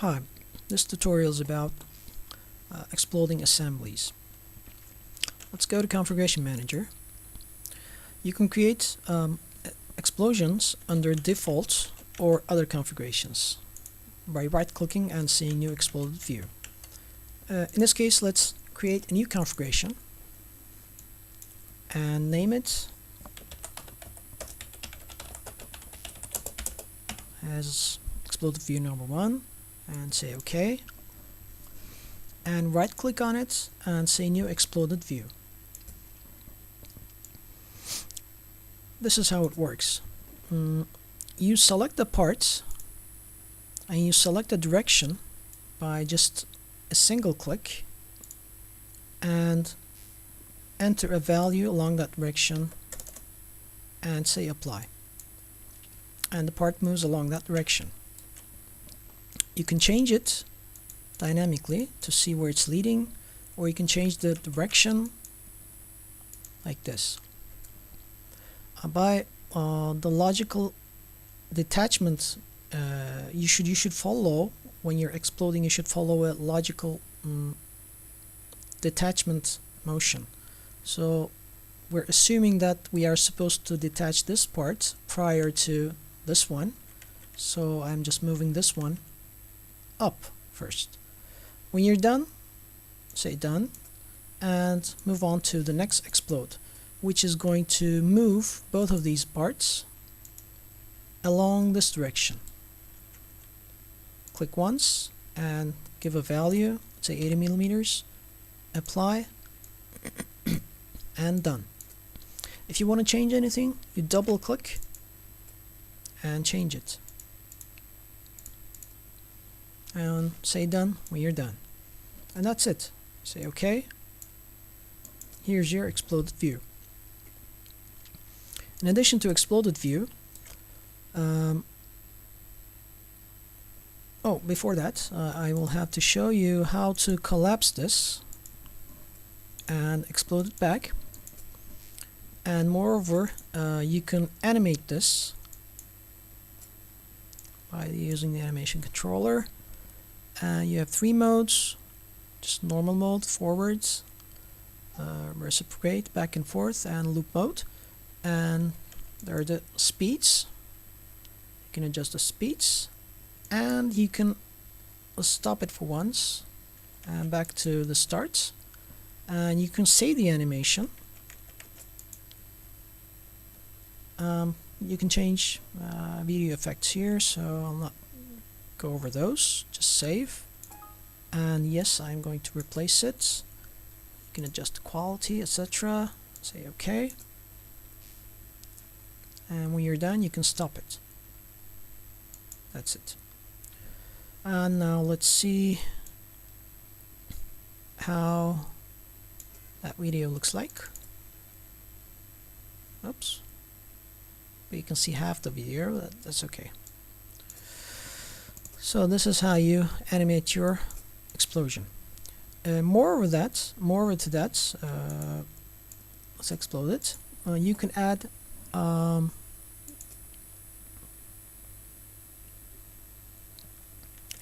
Hi, this tutorial is about exploding assemblies. Let's go to Configuration Manager. You can create explosions under default or other configurations by right-clicking and seeing New Exploded View. In this case, let's create a new configuration and name it as Exploded View number 1 and say OK, and right click on it and say New Exploded View. This is how it works. You select the parts and you select the direction by just a single click and enter a value along that direction and say apply, and the part moves along that direction. You can change it dynamically to see where it's leading, or you can change the direction like this. By the logical detachment, you should follow, when you're exploding, you should follow a logical detachment motion. So we're assuming that we are supposed to detach this part prior to this one, so I'm just moving this one up first. When you're done, say done, and move on to the next explode, which is going to move both of these parts along this direction. Click once and give a value, say 80 millimeters, apply, and done. If you want to change anything, you double click and change it, and say done when you're done, and that's it. Say OK. Here's your exploded view. In addition to exploded view, before that, I will have to show you how to collapse this and explode it back. And moreover, you can animate this by using the animation controller. You have 3 modes: just normal mode, forwards, reciprocate, back and forth, and loop mode. And there are the speeds. You can adjust the speeds, and you can stop it for once and back to the start, and you can save the animation. You can change video effects here, so I'll not go over those. Just save, and yes, I'm going to replace it. You can adjust the quality, etc. Say OK, and when you're done, you can stop it. That's it. And now let's see how that video looks like. Oops. But you can see half the video. That's okay. So this is how you animate your explosion. Moreover to that, let's explode it. You can add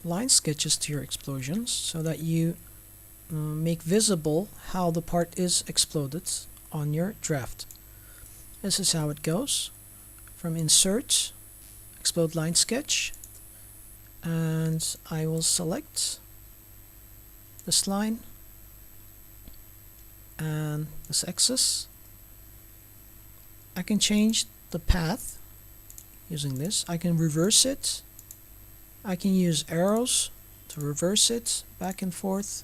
line sketches to your explosions so that you make visible how the part is exploded on your draft. This is how it goes. From Insert, Explode Line Sketch, and I will select this line and this axis. I can change the path using this. I can reverse it. I can use arrows to reverse it back and forth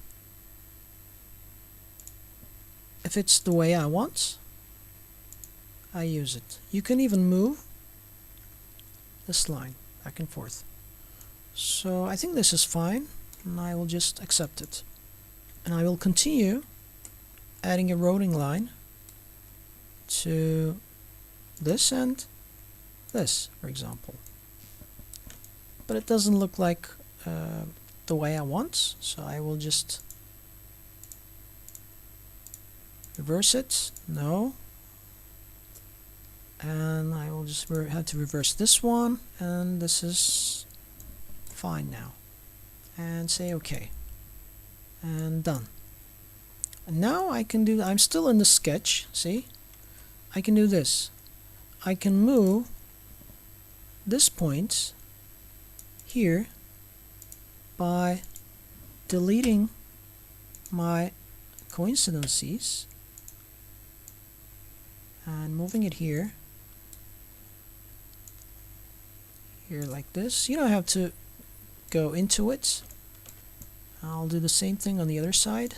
if it's the way I want. I use it. You can even move this line back and forth. So I think this is fine, and I will just accept it. And I will continue adding a rolling line to this and this, for example. But it doesn't look like the way I want, so I will just reverse it. No. And I will just have to reverse this one, and this is fine now. and say OK, and done. And now I can do, I'm still in the sketch, see? I can do this. I can move this point here by deleting my coincidences and moving it here like this. You don't have to go into it. I'll do the same thing on the other side.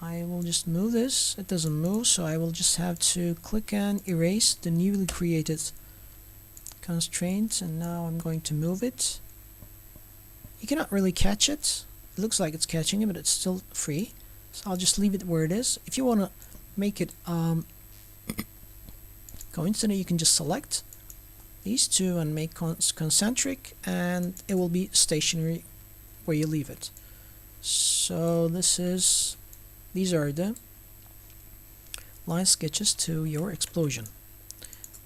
I will just move this. It doesn't move, so I will just have to click and erase the newly created constraint, and now I'm going to move it. You cannot really catch it. It looks like it's catching it, but it's still free, so I'll just leave it where it is. If you want to make it coincident, you can just select these two and make concentric, and it will be stationary where you leave it. So these are the line sketches to your explosion.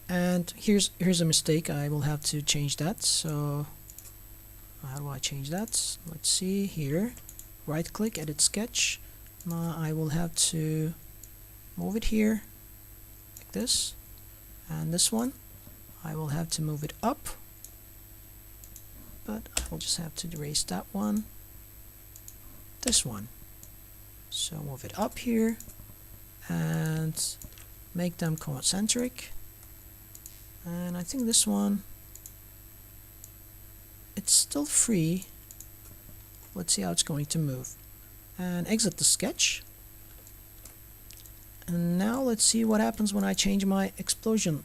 And here's a mistake. I will have to change that. So how do I change that? Let's see here. Right click, edit sketch. Now I will have to move it here like this, and this one I will have to move it up, but I will just have to erase that one, this one. So move it up here and make them concentric. And I think this one, it's still free. Let's see how it's going to move. And exit the sketch. And now let's see what happens when I change my explosion.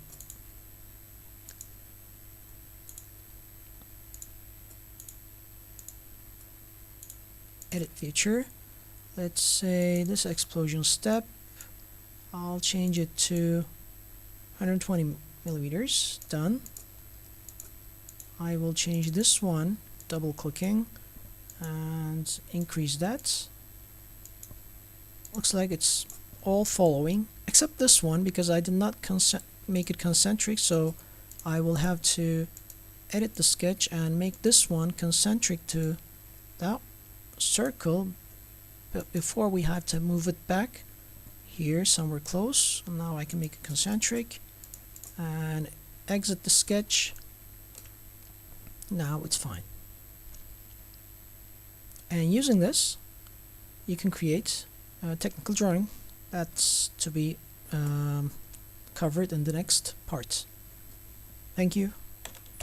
Edit feature. Let's say this explosion step, I'll change it to 120 millimeters. Done. I will change this one, double clicking, and increase that. Looks like it's all following except this one, because I did not make it concentric, so I will have to edit the sketch and make this one concentric to that circle. But before, we have to move it back here somewhere close. And now I can make it concentric and exit the sketch. Now it's fine. And using this, you can create a technical drawing that's to be covered in the next part. Thank you.